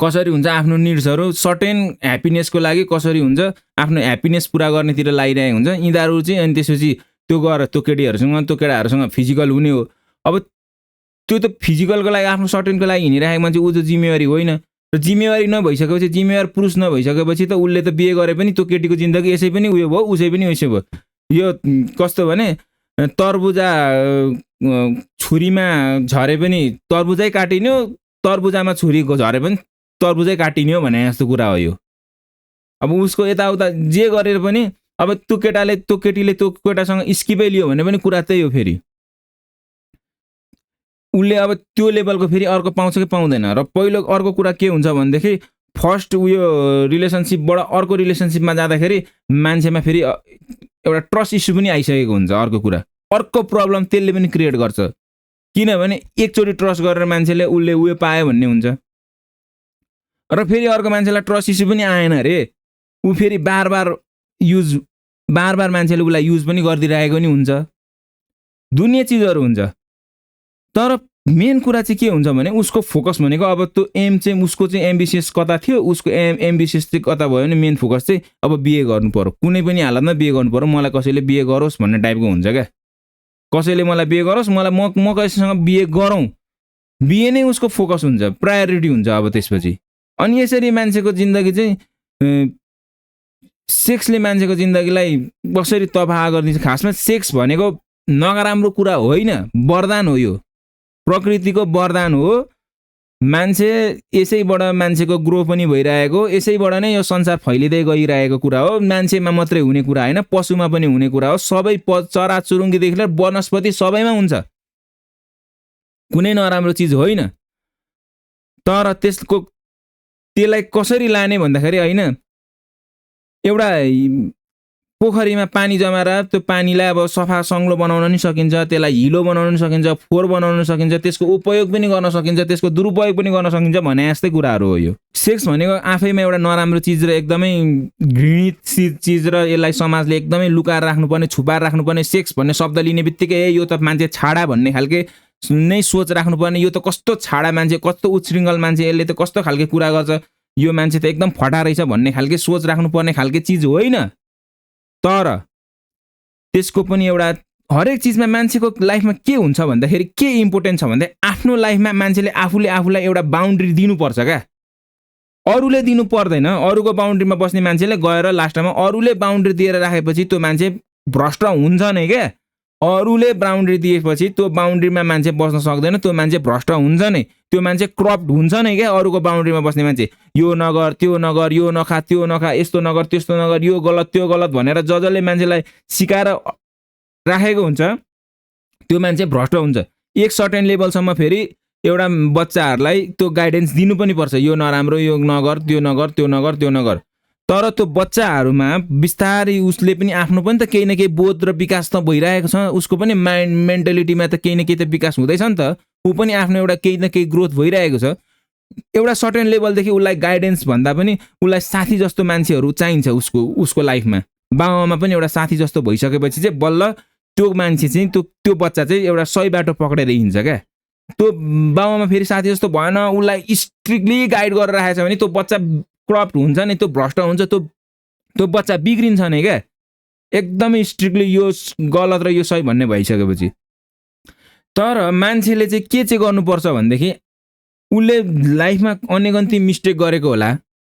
कसरी हुन्छ आफ्नो निड्सहरू सर्टेन ह्याप्पिनेसको लागि कसरी हुन्छ आफ्नो ह्याप्पिनेस पुरा गर्नेतिर लागिरहेको हुन्छ यिनीहरू चाहिँ। अनि त्यसपछि त्यो गएर त्यो केटाहरूसँग फिजिकल हुने हो। अब त्यो त फिजिकलको लागि आफ्नो सर्टेनको लागि हिँडिरहेको मान्छे ऊ त जिम्मेवारी होइन। र जिम्मेवारी नभइसकेपछि, जिम्मेवार पुरुष नभइसकेपछि त उसले त बिहे गरे पनि त्यो केटीको जिन्दगी यसै पनि उयो भयो, उसै पनि उसै भयो। यो कस्तो भने तरबुजा छुरीमा झरे पनि तरबुजै काटिन्यो, तरबुजामा छुरी झरे पनि तरबुजै काटिन्यो भने जस्तो कुरा हो यो। अब उसको यताउता जे गरेर पनि अब त्यो केटीले त्यो केटासँग स्किपै लियो भने पनि कुरा त्यही हो। फेरि उसले अब त्यो लेभलको फेरि अर्को पाउँछ कि पाउँदैन। र पहिलो अर्को कुरा के हुन्छ भनेदेखि फर्स्ट उयो रिलेसनसिपबाट अर्को रिलेसनसिपमा जाँदाखेरि मान्छेमा फेरि एउटा ट्रस्ट इस्यु पनि आइसकेको हुन्छ। अर्को कुरा अर्को प्रब्लम त्यसले पनि क्रिएट गर्छ, किनभने एकचोटि ट्रस्ट गरेर मान्छेले उसले उयो पायो भन्ने हुन्छ, र फेरि अर्को मान्छेलाई ट्रस्ट इस्यु पनि आएन अरे, ऊ फेरि बार बार मान्छेले उसलाई युज पनि गरिदिरहेको नि हुन्छ। दुनियाँ चिजहरू हुन्छ। तर मेन कुरा चाहिँ के हुन्छ भने उसको फोकस भनेको अब त्यो एम चाहिँ उसको चाहिँ एम्बिसियस कता थियो, उसको एम्बिसियस चाहिँ कता भयो भने मेन फोकस चाहिँ अब बिहे गर्नु पर्यो, कुनै पनि हालतमा बिहे गर्नु पर्यो, मलाई कसैले बिहे गरोस् भन्ने टाइपको हुन्छ क्या। कसैले मलाई बिहे गरोस्, मलाई म कसैसँग बिहे गरौँ, बिहे नै उसको फोकस हुन्छ, प्रायोरिटी हुन्छ अब त्यसपछि। अनि यसरी मान्छेको जिन्दगी चाहिँ सेक्सले मान्छेको जिन्दगीलाई कसरी तबाह गरिदिन्छ। खासमा सेक्स भनेको नराम्रो कुरा होइन, वरदान हो, यो प्रकृतिको वरदान हो। मान्छे यसैबाट मान्छेको ग्रो पनि भइरहेको, यसैबाट नै यो संसार फैलिँदै गइरहेको कुरा हो। मान्छेमा मात्रै हुने कुरा होइन, पशुमा पनि हुने कुरा हो। सबै चराचुरुङ्गीदेखि लिएर वनस्पति सबैमा हुन्छ, कुनै नराम्रो चिज होइन। तर त्यसलाई कसरी लाने भन्दाखेरि होइन, एउटा पोखरीमा पानी जमाएर त्यो पानीलाई अब सफा सङ्लो बनाउन नि सकिन्छ, त्यसलाई हिलो बनाउन नि सकिन्छ, फोहोर बनाउन नि सकिन्छ, त्यसको उपयोग पनि गर्न सकिन्छ, त्यसको दुरुपयोग पनि गर्न सकिन्छ भने जस्तै कुराहरू हो यो। सेक्स भनेको आफैमा एउटा नराम्रो चिज र एकदमै घृणित चिज, र यसलाई समाजले एकदमै लुकाएर राख्नुपर्ने, छुपाएर राख्नुपर्ने। सेक्स भन्ने शब्द लिने बित्तिकै यो त मान्छे छाडा भन्ने खालके नै सोच राख्नुपर्ने, यो त कस्तो छाडा मान्छे, कस्तो उच्छृङ्खल मान्छे, यसले त कस्तो खालके कुरा गर्छ, यो मान्छे त एकदम फटा रहेछ भन्ने खालके सोच राख्नुपर्ने खालके चिज होइन। तर त्यसको पनि एउटा हरेक चिजमा मान्छेको लाइफमा के हुन्छ भन्दाखेरि के इम्पोर्टेन्ट छ भन्दा आफ्नो लाइफमा मान्छेले आफूलाई एउटा बााउन्ड्री दिनुपर्छ क्या। अरूले दिनु पर्दैन। अरूको बााउन्ड्रीमा बस्ने मान्छेले गएर लास्टमा अरूले बााउन्ड्री दिएर राखेपछि त्यो मान्छे भ्रष्ट हुन्छ नै क्या। अरूले बााउन्ड्री दिएपछि त्यो बााउन्ड्रीमा मान्छे बस्न सक्दैन, त्यो मान्छे भ्रष्ट हुन्छ नै, त्यो मान्छे करप्ट हुन्छ नै क्या। अरूको बााउन्ड्रीमा बस्ने मान्छे यो नगर, त्यो नगर, यो नखा, त्यो नखा, यस्तो नगर, त्यस्तो नगर, यो गलत, त्यो गलत भनेर जसले मान्छेलाई सिकाएर राखेको हुन्छ त्यो मान्छे भ्रष्ट हुन्छ। एक सर्टेन लेभलसम्म फेरि एउटा बच्चाहरूलाई त्यो गाइडेन्स दिनु पनि पर्छ, यो नराम्रो, यो नगर, त्यो नगर, त्यो नगर, त्यो नगर। तर त्यो बच्चाहरूमा बिस्तारै उसले पनि आफ्नो पनि त केही न केही बोध र विकास त भइरहेको छ, उसको पनि माइन्ड मेन्टालिटीमा त केही न केही त विकास हुँदैछ नि त, ऊ पनि आफ्नो एउटा केही न केही ग्रोथ भइरहेको छ। एउटा सर्टेन लेभलदेखि उसलाई गाइडेन्स भन्दा पनि उसलाई साथी जस्तो मान्छेहरू चाहिन्छ उसको लाइफमा। बाबामा पनि एउटा साथी जस्तो भइसकेपछि चाहिँ बल्ल त्यो मान्छे चाहिँ त्यो बच्चा चाहिँ एउटा सही बाटो पक्रेर हिँड्छ क्या। त्यो बाबामा फेरि साथी जस्तो भएन, उसलाई स्ट्रिक्टली गाइड गरेर राखेको छ भने त्यो बच्चा करप्ट हुन्छ नि, त्यो भ्रष्ट हुन्छ, त्यो बच्चा बिग्रिन्छ नै क्या। एकदमै स्ट्रिक्टली यो गलत र यो सही भन्ने भइसकेपछि। तर मान्छेले चाहिँ के चाहिँ गर्नुपर्छ भनेदेखि उसले लाइफमा अनेकन्ती मिस्टेक गरेको होला,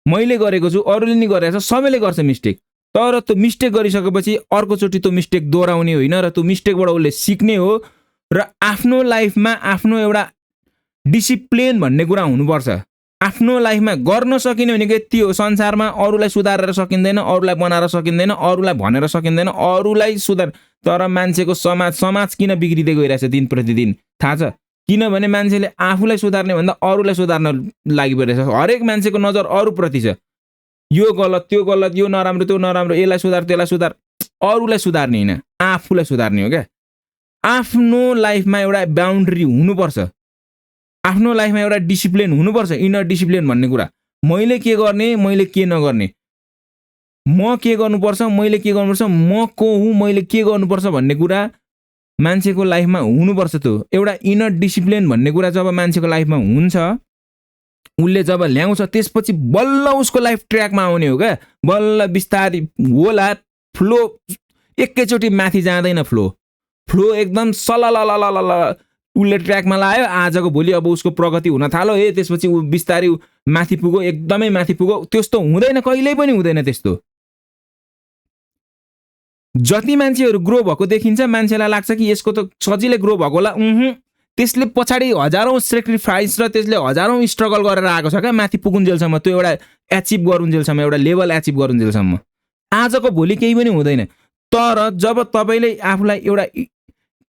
मैले गरेको छु, अरूले नि गरेको छ, सबैले गर्छ मिस्टेक। तर त्यो मिस्टेक गरिसकेपछि अर्कोचोटि त्यो मिस्टेक दोहोऱ्याउने होइन, र त्यो मिस्टेकबाट उसले सिक्ने हो। र आफ्नो लाइफमा आफ्नो एउटा डिसिप्लिन भन्ने कुरा हुनुपर्छ। आफ्नो लाइफमा गर्न सकिने भनेको यति हो, संसारमा अरूलाई सुधारेर सकिँदैन, अरूलाई बनाएर सकिँदैन, अरूलाई भनेर सकिँदैन, अरूलाई सुधार। तर मान्छेको समाज किन बिग्रिँदै गइरहेछ दिन प्रतिदिन थाहा छ? किनभने मान्छेले आफूलाई सुधार्ने भन्दा अरूलाई सुधार्न लागि परिरहेछ। हरेक मान्छेको नजर अरूप्रति छ, यो गलत, त्यो गलत, यो नराम्रो, त्यो नराम्रो, यसलाई सुधार, त्यसलाई सुधार। अरूलाई सुधार्ने होइन, आफूलाई सुधार्ने हो क्या। आफ्नो लाइफमा एउटा बााउन्ड्री हुनुपर्छ, आफ्नो लाइफमा एउटा डिसिप्लिन हुनुपर्छ, इनर डिसिप्लिन भन्ने कुरा। मैले के गर्ने, मैले के नगर्ने, म के गर्नुपर्छ, मैले के गर्नुपर्छ, म को हुँ, मैले के गर्नुपर्छ भन्ने कुरा मान्छेको लाइफमा हुनुपर्छ। त्यो एउटा इनर डिसिप्लिन भन्ने कुरा जब मान्छेको लाइफमा हुन्छ, उसले जब ल्याउँछ त्यसपछि बल्ल उसको लाइफ ट्र्याकमा आउने हो क्या। बल्ल बिस्तारै होला, फ्लो एकैचोटि माथि जाँदैन। फ्लो एकदम सललललल उसले ट्र्याकमा लायो, आजको भोलि अब उसको प्रगति हुन थाल्यो, त्यसपछि ऊ बिस्तारै माथि पुग्यो, एकदमै माथि पुग्यो। त्यस्तो हुँदैन, कहिल्यै पनि हुँदैन त्यस्तो। जति मान्छेहरू ग्रो भएको देखिन्छ मान्छेलाई लाग्छ कि यसको त सजिलै ग्रो भएको होला, त्यसले पछाडि हजारौँ सेक्रिफाइस र त्यसले हजारौँ स्ट्रगल गरेर आएको छ क्या माथि पुगुन्जेलसम्म, त्यो एउटा एचिभ गरुन्जेलसम्म, एउटा लेभल एचिभ गरुन्जेलसम्म। आजको भोलि केही पनि हुँदैन। तर जब तपाईँले आफूलाई एउटा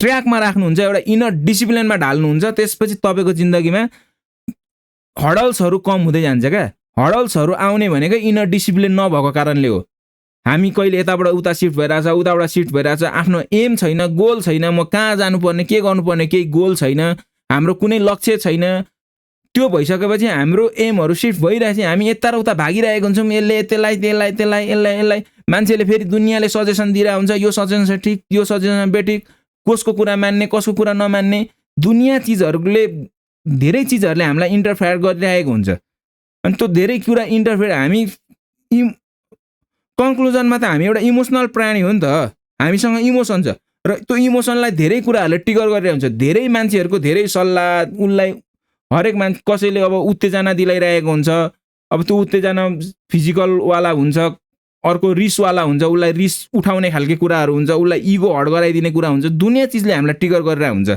ट्र्याकमा राख्नुहुन्छ, एउटा इनर डिसिप्लिनमा ढाल्नुहुन्छ, त्यसपछि तपाईँको जिन्दगीमा हडल्सहरू कम हुँदै जान्छ क्या। हडल्सहरू आउने भनेको इनर डिसिप्लिन नभएको कारणले हो। हामी कहिले यताबाट उता सिफ्ट भइरहेछ, उताबाट सिफ्ट भइरहेछ, आफ्नो एम छैन, गोल छैन, म कहाँ जानुपर्ने, के गर्नुपर्ने केही गोल छैन, हाम्रो कुनै लक्ष्य छैन। त्यो भइसकेपछि हाम्रो एमहरू सिफ्ट भइरहेछ, हामी यता र उता भागिरहेको हुन्छौँ, यसले त्यसलाई त्यसलाई त्यसलाई यसलाई यसलाई। मान्छेले फेरि दुनियाँले सजेसन दिइरहेको हुन्छ, यो सजेसन ठिक, यो सजेसन बेठिक, कसको कुरा मान्ने, कसको कुरा नमान्ने। दुनियाँ चिजहरूले, धेरै चिजहरूले हामीलाई इन्टरफेयर गरिरहेको हुन्छ। अनि त्यो धेरै कुरा इन्टरफेयर, हामी कन्क्लुजनमा त हामी एउटा इमोसनल प्राणी हो नि त, हामीसँग इमोसन छ र त्यो इमोसनलाई धेरै कुराहरूले ट्रिगर गरिरहेको हुन्छ। धेरै मान्छेहरूको धेरै सल्लाह, उसलाई हरेक मान्छे कसैले अब उत्तेजना दिलाइरहेको हुन्छ। अब त्यो उत्तेजना फिजिकलवाला हुन्छ, अर्को रिसवाला हुन्छ, उसलाई रिस उठाउने खालको कुराहरू हुन्छ, उसलाई इगो हर्ट गराइदिने कुरा हुन्छ। दुनियाँ चिजले हामीलाई ट्रिगर गरिरहेको हुन्छ।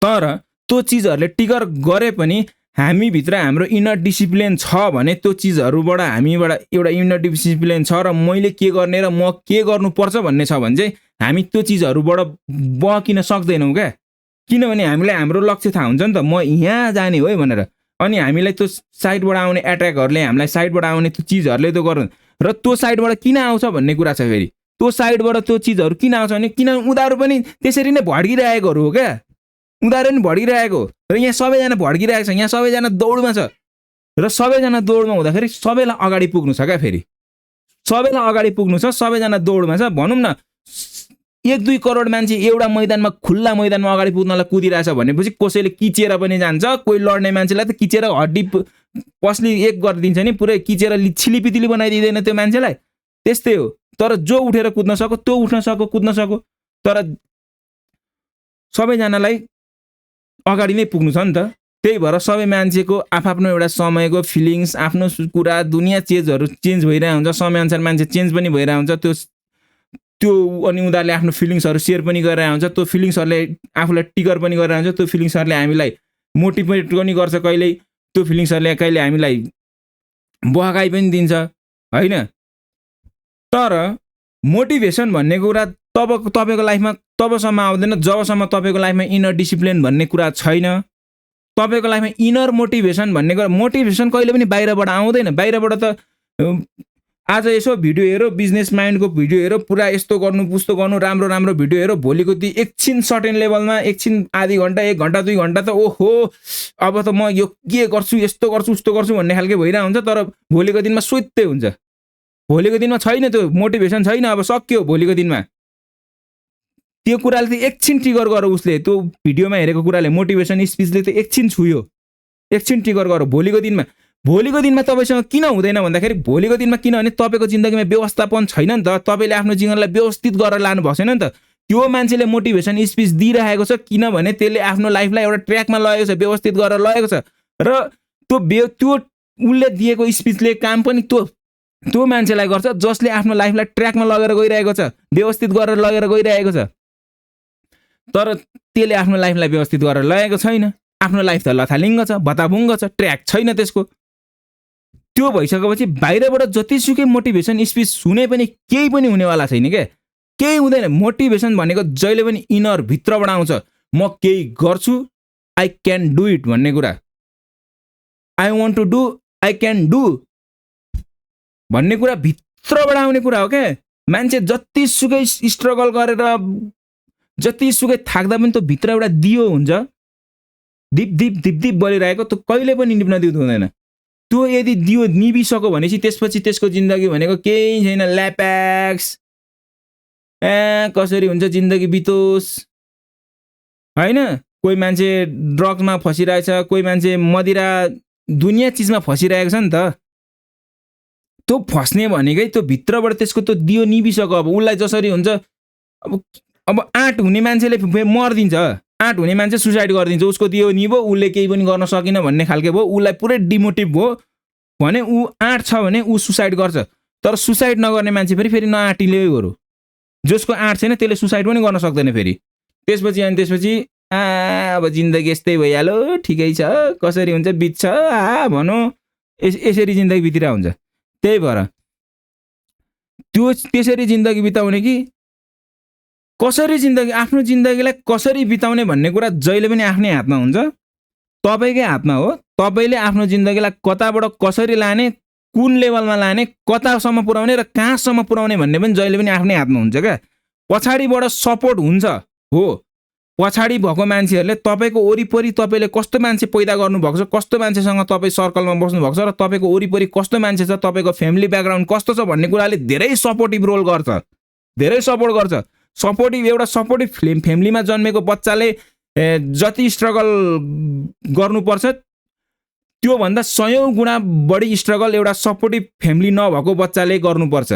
तर त्यो चिजहरूले ट्रिगर गरे पनि हामीभित्र हाम्रो इनर डिसिप्लिन छ भने त्यो चिजहरूबाट हामीबाट एउटा इनर डिसिप्लिन छ र मैले के गर्ने र म के गर्नुपर्छ भन्ने छ भने चाहिँ हामी त्यो चिजहरूबाट बकिन सक्दैनौँ क्या। किनभने हामीलाई हाम्रो लक्ष्य थाहा हुन्छ नि त, म यहाँ जाने हो है भनेर। अनि हामीलाई त्यो साइडबाट आउने एट्याकहरूले, हामीलाई साइडबाट आउने त्यो चिजहरूले त्यो गर्नु, र त्यो साइडबाट किन आउँछ भन्ने कुरा छ। फेरि त्यो साइडबाट त्यो चिजहरू किन आउँछ भने किनभने उनीहरू पनि त्यसरी नै भड्किरहेकोहरू हो क्या। उनीहरू पनि भड्किरहेको र यहाँ सबैजना भड्किरहेको छ, यहाँ सबैजना दौडमा छ र सबैजना दौडमा हुँदाखेरि सबैलाई अगाडि पुग्नु छ क्या। फेरि सबैलाई अगाडि पुग्नु छ, सबैजना दौडमा छ। भनौँ न 1-2 करोड मान्छे एउटा मैदानमा, खुल्ला मैदानमा अगाडि पुग्नलाई कुदिरहेछ भनेपछि कसैले किचेर पनि जान्छ। कोही लड्ने मान्छेलाई त किचेर हड्डी पस्ली एक गरिदिन्छ नि, पुरै किचेर छिलिपितिली बनाइदिँदैन त्यो मान्छेलाई। त्यस्तै हो। तर जो उठेर कुद्न सक्यो त्यो उठ्न सक्यो, कुद्न सक्यो। तर सबैजनालाई अगाडि नै पुग्नु छ नि त। त्यही भएर सबै मान्छेको आफ्नो एउटा समयको फिलिङ्स, आफ्नो कुरा, दुनियाँ चेन्जहरू चेन्ज भइरहेको हुन्छ। समयअनुसार मान्छे चेन्ज पनि भइरहेको हुन्छ। त्यो अनि उनीहरूले आफ्नो फिलिङ्सहरू सेयर पनि गरिरहेको हुन्छ। त्यो फिलिङ्सहरूले आफूलाई ट्रिगर पनि गरिरहेको हुन्छ। त्यो फिलिङ्सहरूले हामीलाई मोटिभेट पनि गर्छ कहिल्यै, त्यो फिलिङ्सहरूले कहिले हामीलाई बहकाइ पनि दिन्छ होइन। तर मोटिभेसन भन्ने कुरा तपाईँको लाइफमा तबसम्म आउँदैन जबसम्म तपाईँको लाइफमा इनर डिसिप्लिन भन्ने कुरा छैन। तपाईँको लाइफमा इनर मोटिभेसन भन्ने कुरा, मोटिभेसन कहिले पनि बाहिरबाट आउँदैन। बाहिरबाट त आज यसो भिडियो हेरो, बिजनेस माइन्डको भिडियो हेरो, पुरा यस्तो गर्नु पुस्तो गर्नु, राम्रो राम्रो भिडियो हेरो, भोलिको दिन एकछिन सर्टेन लेभलमा, एकछिन आधी घन्टा, 1 घन्टा 2 घन्टा त ओहो अब त म यो के गर्छु, यस्तो गर्छु, उस्तो गर्छु भन्ने खालको भइरहेको हुन्छ। तर भोलिको दिनमा सोध्दै हुन्छ। भोलिको दिनमा छैन, त्यो मोटिभेसन छैन। अब सक्यो भोलिको दिनमा। त्यो कुराले त एकछिन ट्रिगर गर, उसले त्यो भिडियोमा हेरेको कुराले, मोटिभेसन स्पिचले त एकछिन छुयो, एकछिन ट्रिगर गर। भोलिको दिनमा तपाईँसँग किन हुँदैन भन्दाखेरि भोलिको दिनमा किनभने तपाईँको जिन्दगीमा व्यवस्थापन छैन नि त। तपाईँले आफ्नो जीवनलाई व्यवस्थित गरेर लानु भएको छैन नि त। त्यो मान्छेले मोटिभेसन स्पिच दिइरहेको छ किनभने त्यसले आफ्नो लाइफलाई एउटा ट्र्याकमा लगेको छ, व्यवस्थित गरेर लगेको छ। र त्यो उसले दिएको स्पिचले काम पनि त्यो मान्छेलाई गर्छ जसले आफ्नो लाइफलाई ट्र्याकमा लगेर गइरहेको छ, व्यवस्थित गरेर लगेर गइरहेको छ। तर त्यसले आफ्नो लाइफलाई व्यवस्थित गरेर लगेको छैन। आफ्नो लाइफ त लथालिङ्ग छ, भताभुङ्ग छ, ट्र्याक छैन त्यसको। त्यो भइसकेपछि बाहिरबाट जतिसुकै मोटिभेसन स्पिच सुने पनि केही पनि हुनेवाला छैन क्या। केही हुँदैन। मोटिभेसन भनेको जहिले पनि इनर भित्रबाट आउँछ। म केही गर्छु, आई क्यान डु इट भन्ने कुरा, I want to do, I can do भन्ने कुरा भित्रबाट आउने कुरा हो क्या। मान्छे जतिसुकै स्ट्रगल गरेर, जतिसुकै थाक्दा पनि त्यो भित्र एउटा दियो हुन्छ, दिप दिप दिप दिप बलिरहेको, त्यो कहिले पनि निप्न दिँदैन। त्यो यदि दियो निभिसक्यो भनेपछि त्यसपछि त्यसको जिन्दगी भनेको केही छैन, ल्याप्याक्स। कसरी हुन्छ जिन्दगी बितोस् होइन। कोही मान्छे ड्रग्समा फसिरहेछ, कोही मान्छे मदिरा, दुनियाँ चिजमा फसिरहेको छ नि त। त्यो फस्ने भनेकै त्यो भित्रबाट त्यसको त्यो दियो निभिसक्यो। अब उसलाई जसरी हुन्छ, अब आँट हुने मान्छेले मर्दिन्छ, आँट हुने मान्छे सुसाइड गरिदिन्छ, उसको दियो निभो, उसले केही पनि गर्न सकिन भन्ने खालको भयो, उसलाई पुरै डिमोटिभ भयो भने ऊ आँट छ भने ऊ सुसाइड गर्छ। तर सुसाइड नगर्ने मान्छे फेरि नआँटिले गरौँ, जसको आँट छैन त्यसले सुसाइड पनि गर्न सक्दैन फेरि। त्यसपछि अब जिन्दगी यस्तै भइहाल्यो, ठिकै छ, कसरी हुन्छ बित्छ, भनौँ यसरी जिन्दगी बितिरहेको हुन्छ। त्यही भएर त्यसरी जिन्दगी बिताउने कि कसरी आफ्नो जिन्दगीलाई कसरी बिताउने भन्ने कुरा जहिले पनि आफ्नै हातमा हुन्छ, तपाईँकै हातमा हो। तपाईँले आफ्नो जिन्दगीलाई कताबाट कसरी लाने, कुन लेभलमा लाने, कतासम्म पुर्याउने र कहाँसम्म पुर्याउने भन्ने पनि जहिले पनि आफ्नै हातमा हुन्छ क्या। पछाडिबाट सपोर्ट हुन्छ हो, पछाडि भएको मान्छेहरूले तपाईँको वरिपरि तपाईँले कस्तो मान्छे पैदा गर्नुभएको छ, कस्तो मान्छेसँग तपाईँ सर्कलमा बस्नुभएको छ र तपाईँको वरिपरि कस्तो मान्छे छ, तपाईँको फ्यामिली ब्याकग्राउन्ड कस्तो छ भन्ने कुराले धेरै सपोर्टिभ रोल गर्छ, धेरै सपोर्ट गर्छ। एउटा सपोर्टिभ फ्यामिलीमा जन्मेको बच्चाले जति स्ट्रगल गर्नुपर्छ त्योभन्दा 100 गुणा बढी स्ट्रगल एउटा सपोर्टिभ फ्यामिली नभएको बच्चाले गर्नुपर्छ।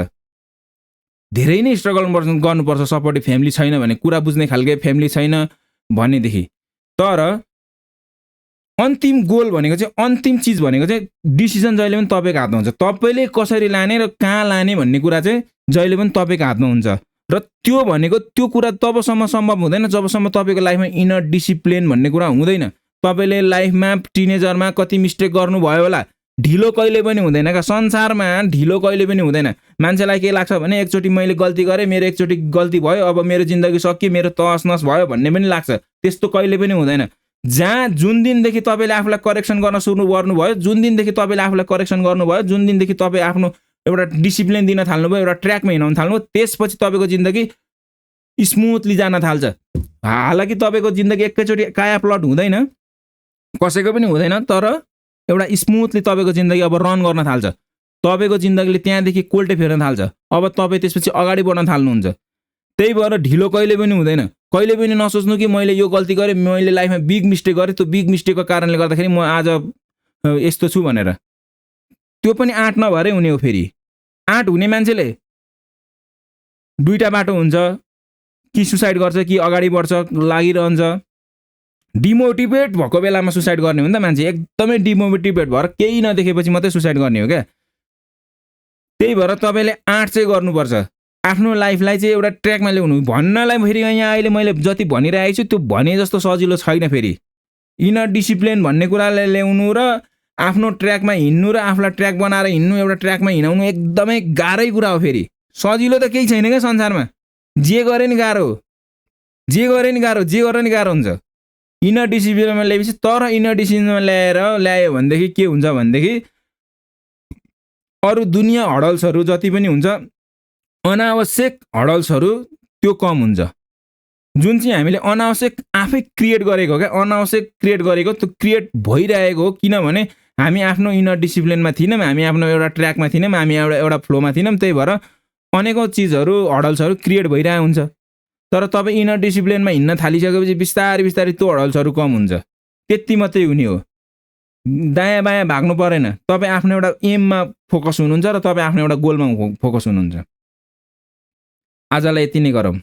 धेरै नै स्ट्रगल गर्नुपर्छ सपोर्टिभ फ्यामिली छैन भने, कुरा बुझ्ने खालको फ्यामिली छैन भनेदेखि। तर अन्तिम गोल भनेको चाहिँ, अन्तिम चिज भनेको चाहिँ डिसिजन जहिले पनि तपाईँको हातमा हुन्छ। तपाईँले कसरी लाने र कहाँ लाने भन्ने कुरा चाहिँ जहिले पनि तपाईँको हातमा हुन्छ। र त्यो भनेको त्यो कुरा तबसम्म सम्भव हुँदैन जबसम्म तपाईँको लाइफमा इनर डिसिप्लिन भन्ने कुरा हुँदैन। तपाईँले लाइफमा टिनेजरमा कति मिस्टेक गर्नुभयो होला, ढिलो कहिले पनि हुँदैन क्या। संसारमा ढिलो कहिले पनि हुँदैन। मान्छेलाई के लाग्छ भने एकचोटि मैले गल्ती गरेँ, मेरो एकचोटि गल्ती भयो, अब मेरो जिन्दगी सकियो, मेरो तहस नहस भयो भन्ने पनि लाग्छ। त्यस्तो कहिले पनि हुँदैन। जुन दिनदेखि तपाईँले आफूलाई करेक्सन गर्न सुरु गर्नुभयो, जुन दिनदेखि तपाईँले आफूलाई करेक्सन गर्नुभयो, जुन दिनदेखि तपाईँ आफ्नो एउटा डिसिप्लिन दिन थाल्नुभयो, एउटा ट्र्याकमा हिँड्न थाल्नुभयो, त्यसपछि तपाईँको जिन्दगी स्मुथली जान थाल्छ। हालाकि तपाईँको जिन्दगी एकैचोटि काया प्लट हुँदैन, कसैको पनि हुँदैन, तर एउटा स्मुथली तपाईँको जिन्दगी अब रन गर्न थाल्छ। तपाईँको जिन्दगीले त्यहाँदेखि कोल्टे फेर्न थाल्छ। अब तपाईँ त्यसपछि अगाडि बढ्न थाल्नुहुन्छ। त्यही भएर ढिलो कहिले पनि हुँदैन। कहिले पनि नसोच्नु कि मैले यो गल्ती गरेँ, मैले लाइफमा बिग मिस्टेक गरेँ, त्यो बिग मिस्टेकको कारणले गर्दाखेरि म आज यस्तो छु भनेर। त्यो पनि आँट नभएरै हुने हो। फेरि आँट हुने मान्छेले दुईटा बाटो हुन्छ, कि सुसाइड गर्छ कि अगाडि बढ्छ, लागिरहन्छ। डिमोटिभेट भएको बेलामा सुसाइड गर्ने हो नि त मान्छे, एकदमै डिमोटिभेट भएर केही नदेखेपछि मात्रै सुसाइड गर्ने हो क्या। त्यही भएर तपाईँले आँट चाहिँ गर्नुपर्छ, आफ्नो लाइफलाई चाहिँ एउटा ट्र्याकमा ल्याउनु। भन्नलाई फेरि यहाँ अहिले मैले जति भनिरहेको छु त्यो भने जस्तो सजिलो छैन। फेरि इनर डिसिप्लिन भन्ने कुरालाई ल्याउनु र आफ्नो ट्र्याकमा हिँड्नु र आफूलाई ट्र्याक बनाएर हिँड्नु, एउटा ट्र्याकमा हिँडाउनु एकदमै गाह्रै कुरा हो। फेरि सजिलो त केही छैन क्या संसारमा। जे गरे नि गाह्रो हो, जे गरे नि गाह्रो हुन्छ इनर डिसिप्लिनमा ल्याएपछि। तर इनर डिसिप्लिनमा ल्यायो भनेदेखि के हुन्छ भनेदेखि अरू दुनियाँ हडल्सहरू जति पनि हुन्छ, अनावश्यक हडल्सहरू त्यो कम हुन्छ। जुन चाहिँ हामीले अनावश्यक आफै क्रिएट गरेको हो क्या, अनावश्यक क्रिएट गरेको, त्यो क्रिएट भइरहेको हो। किनभने हामी आफ्नो इनर डिसिप्लिनमा थिएनौँ, हामी आफ्नो एउटा ट्र्याकमा थिएनौँ, हामी एउटा फ्लोमा थिएनौँ। त्यही भएर अनेकौँ चिजहरू हडल्सहरू क्रिएट भइरहेको हुन्छ। तर तपाईँ इनर डिसिप्लिनमा हिँड्न थालिसकेपछि बिस्तारै बिस्तारै त्यो हडल्सहरू कम हुन्छ। त्यति मात्रै हुने हो, दायाँ बायाँ भाग्नु परेन। तपाईँ आफ्नो एउटा एममा फोकस हुनुहुन्छ र तपाईँ आफ्नो एउटा गोलमा फोकस हुनुहुन्छ। आजलाई यति नै गरौँ।